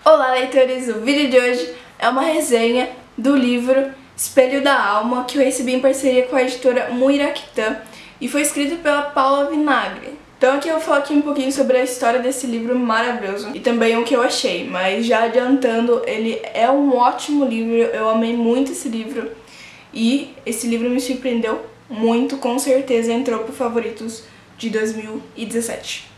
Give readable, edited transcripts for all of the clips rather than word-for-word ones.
Olá, leitores! O vídeo de hoje é uma resenha do livro Espelho da Alma, que eu recebi em parceria com a editora Muiractã e foi escrito pela Paula Vinagre. Então aqui eu vou falar aqui um pouquinho sobre a história desse livro maravilhoso e também o que eu achei, mas já adiantando, ele é um ótimo livro, eu amei muito esse livro e esse livro me surpreendeu muito, com certeza entrou para favoritos de 2017.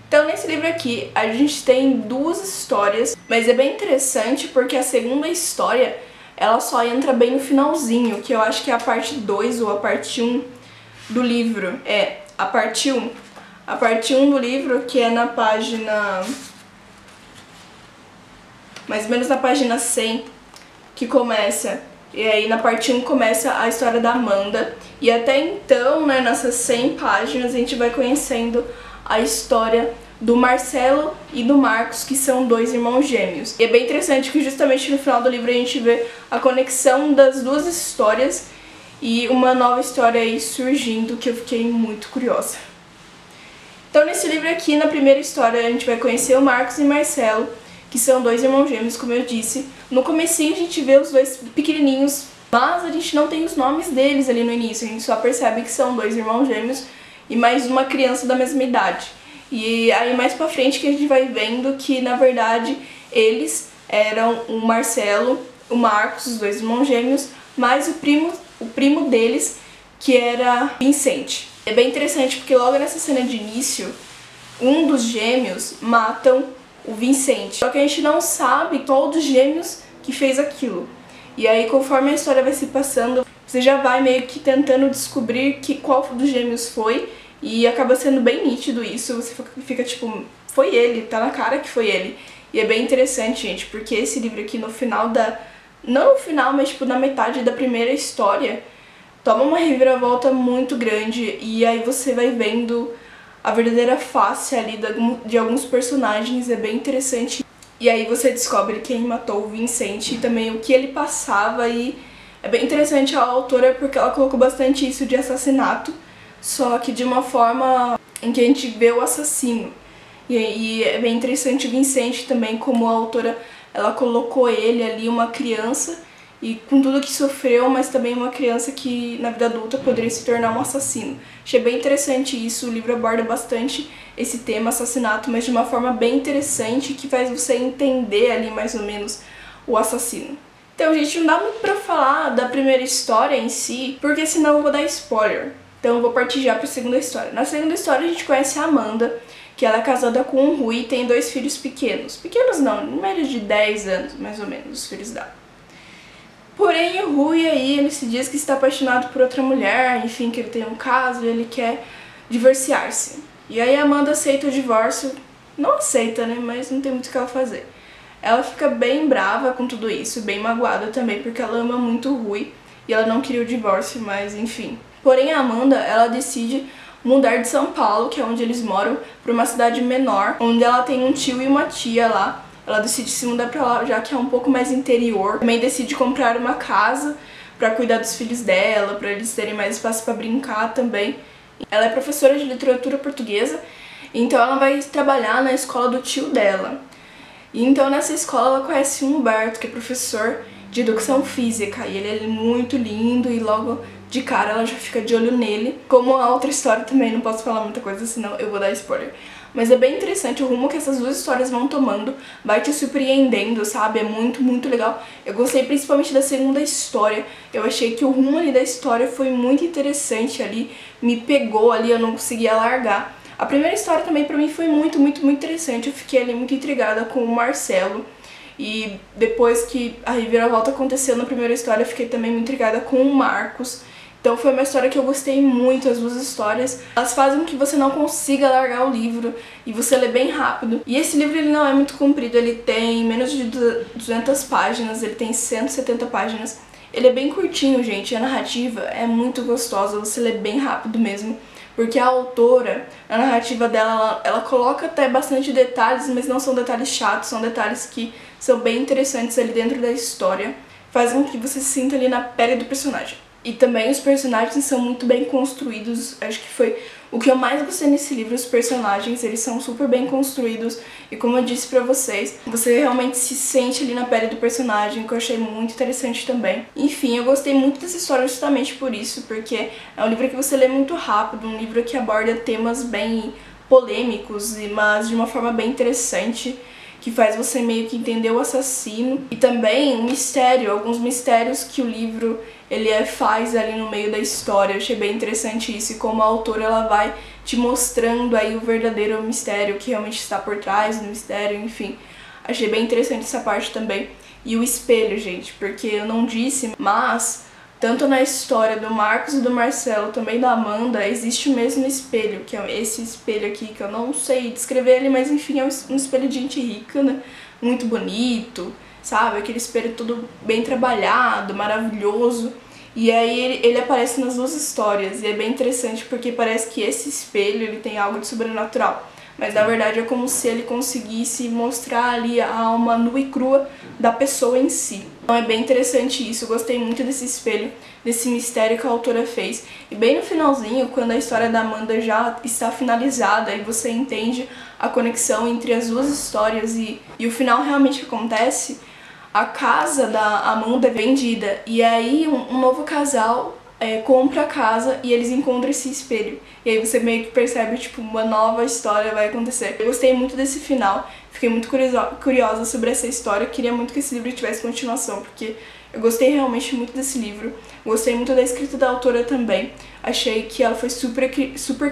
Então nesse livro aqui a gente tem duas histórias, mas é bem interessante porque a segunda história ela só entra bem no finalzinho, que eu acho que é a parte 2 ou a parte 1 do livro. É, a parte 1. A parte 1 do livro, que é na página... mais ou menos na página 100, que começa... E aí na parte 1 começa a história da Amanda. E até então, né, nessas 100 páginas, a gente vai conhecendo a história do Marcelo e do Marcos, que são dois irmãos gêmeos. E é bem interessante que justamente no final do livro a gente vê a conexão das duas histórias e uma nova história aí surgindo, que eu fiquei muito curiosa. Então nesse livro aqui, na primeira história, a gente vai conhecer o Marcos e o Marcelo, que são dois irmãos gêmeos, como eu disse. No comecinho a gente vê os dois pequenininhos, mas a gente não tem os nomes deles ali no início, a gente só percebe que são dois irmãos gêmeos e mais uma criança da mesma idade. E aí mais pra frente que a gente vai vendo que, na verdade, eles eram o Marcelo, o Marcos, os dois irmãos gêmeos, mais o primo deles, que era Vicente. É bem interessante porque logo nessa cena de início, um dos gêmeos matam o Vicente. Só que a gente não sabe qual dos gêmeos que fez aquilo. E aí, conforme a história vai se passando, você já vai meio que tentando descobrir qual dos gêmeos foi. E acaba sendo bem nítido isso, você fica tipo, foi ele, tá na cara que foi ele. E é bem interessante, gente, porque esse livro aqui no final da... não no final, mas tipo na metade da primeira história, toma uma reviravolta muito grande e aí você vai vendo a verdadeira face ali de alguns personagens, é bem interessante. E aí você descobre quem matou o Vicente e também o que ele passava e é bem interessante a autora porque ela colocou bastante isso de assassinato, só que de uma forma em que a gente vê o assassino. E é bem interessante o Vicente também, como a autora, ela colocou ele ali, uma criança, e com tudo que sofreu, mas também uma criança que na vida adulta poderia se tornar um assassino. Achei bem interessante isso, o livro aborda bastante esse tema, assassinato, mas de uma forma bem interessante, que faz você entender ali mais ou menos o assassino. Então, gente, não dá muito pra falar da primeira história em si, porque senão eu vou dar spoiler. Então eu vou partir já para a segunda história. Na segunda história a gente conhece a Amanda, que ela é casada com o Rui e tem dois filhos pequenos. Pequenos não, em média de 10 anos, mais ou menos, os filhos dela. Porém o Rui aí, ele se diz que está apaixonado por outra mulher, enfim, que ele tem um caso e ele quer divorciar-se. E aí a Amanda aceita o divórcio, não aceita, né, mas não tem muito o que ela fazer. Ela fica bem brava com tudo isso, bem magoada também, porque ela ama muito o Rui e ela não queria o divórcio, mas enfim. Porém, a Amanda, ela decide mudar de São Paulo, que é onde eles moram, para uma cidade menor, onde ela tem um tio e uma tia lá. Ela decide se mudar para lá, já que é um pouco mais interior. Também decide comprar uma casa para cuidar dos filhos dela, para eles terem mais espaço para brincar também. Ela é professora de literatura portuguesa, então ela vai trabalhar na escola do tio dela. E então nessa escola ela conhece o Humberto, que é professor de educação física, e ele é muito lindo e logo de cara ela já fica de olho nele. Como a outra história também, não posso falar muita coisa, senão eu vou dar spoiler. Mas é bem interessante o rumo que essas duas histórias vão tomando, vai te surpreendendo, sabe? É muito, muito legal. Eu gostei principalmente da segunda história, eu achei que o rumo ali da história foi muito interessante ali, me pegou ali, eu não conseguia largar. A primeira história também pra mim foi muito, muito, muito interessante, eu fiquei ali muito intrigada com o Marcelo. E depois que a reviravolta aconteceu na primeira história, eu fiquei também muito intrigada com o Marcos. Então foi uma história que eu gostei muito, as duas histórias. Elas fazem com que você não consiga largar o livro e você lê bem rápido. E esse livro ele não é muito comprido, ele tem menos de 200 páginas, ele tem 170 páginas. Ele é bem curtinho, gente, a narrativa é muito gostosa, você lê bem rápido mesmo. Porque a autora, a narrativa dela, ela coloca até bastante detalhes, mas não são detalhes chatos, são detalhes que são bem interessantes ali dentro da história. Fazem com que você se sinta ali na pele do personagem. E também os personagens são muito bem construídos, acho que foi O que eu mais gostei nesse livro, os personagens, eles são super bem construídos e como eu disse pra vocês, você realmente se sente ali na pele do personagem, que eu achei muito interessante também. Enfim, eu gostei muito dessa história justamente por isso, porque é um livro que você lê muito rápido, um livro que aborda temas bem polêmicos, mas de uma forma bem interessante, que faz você meio que entender o assassino e também um mistério, alguns mistérios que o livro faz ali no meio da história. Eu achei bem interessante isso e como a autora ela vai te mostrando aí o verdadeiro mistério, o que realmente está por trás do mistério, enfim. Achei bem interessante essa parte também. E o espelho, gente, porque eu não disse, mas tanto na história do Marcos e do Marcelo, também da Amanda, existe o mesmo espelho, que é esse espelho aqui, que eu não sei descrever ele, mas enfim, é um espelho de gente rica, né? Muito bonito, sabe? Aquele espelho todo bem trabalhado, maravilhoso. E aí ele aparece nas duas histórias, e é bem interessante porque parece que esse espelho ele tem algo de sobrenatural. Mas na verdade é como se ele conseguisse mostrar ali a alma nua e crua da pessoa em si. Então é bem interessante isso, eu gostei muito desse espelho, desse mistério que a autora fez. E bem no finalzinho, quando a história da Amanda já está finalizada e você entende a conexão entre as duas histórias e o final realmente acontece, a casa da Amanda é vendida e aí um novo casal compra a casa e eles encontram esse espelho. E aí você meio que percebe, tipo, uma nova história vai acontecer. Eu gostei muito desse final, fiquei muito curiosa sobre essa história, queria muito que esse livro tivesse continuação, porque eu gostei realmente muito desse livro, gostei muito da escrita da autora também, achei que ela foi super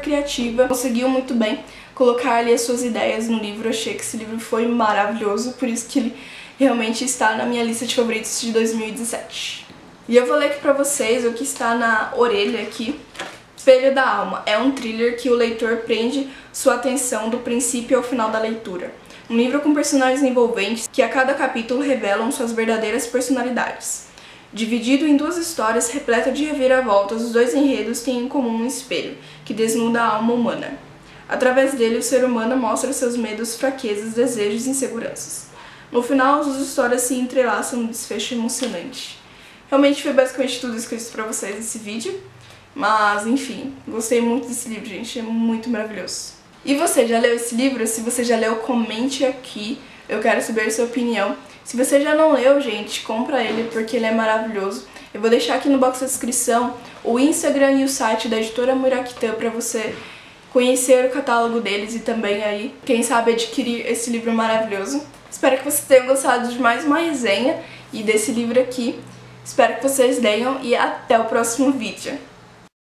criativa, conseguiu muito bem colocar ali as suas ideias no livro, achei que esse livro foi maravilhoso, por isso que ele realmente está na minha lista de favoritos de 2017. E eu vou ler aqui pra vocês o que está na orelha aqui. Espelho da Alma é um thriller que o leitor prende sua atenção do princípio ao final da leitura. Um livro com personagens envolventes que a cada capítulo revelam suas verdadeiras personalidades. Dividido em duas histórias repletas de reviravoltas, os dois enredos têm em comum um espelho, que desnuda a alma humana. Através dele, o ser humano mostra seus medos, fraquezas, desejos e inseguranças. No final, as duas histórias se entrelaçam num desfecho emocionante. Realmente foi basicamente tudo isso que eu disse pra vocês nesse vídeo, mas enfim, gostei muito desse livro, gente, é muito maravilhoso. E você já leu esse livro? Se você já leu, comente aqui, eu quero saber a sua opinião. Se você já não leu, gente, compra ele porque ele é maravilhoso. Eu vou deixar aqui no box da descrição o Instagram e o site da editora Muraktan pra você conhecer o catálogo deles e também aí, quem sabe, adquirir esse livro maravilhoso. Espero que vocês tenham gostado de mais uma resenha e desse livro aqui. Espero que vocês leiam e até o próximo vídeo.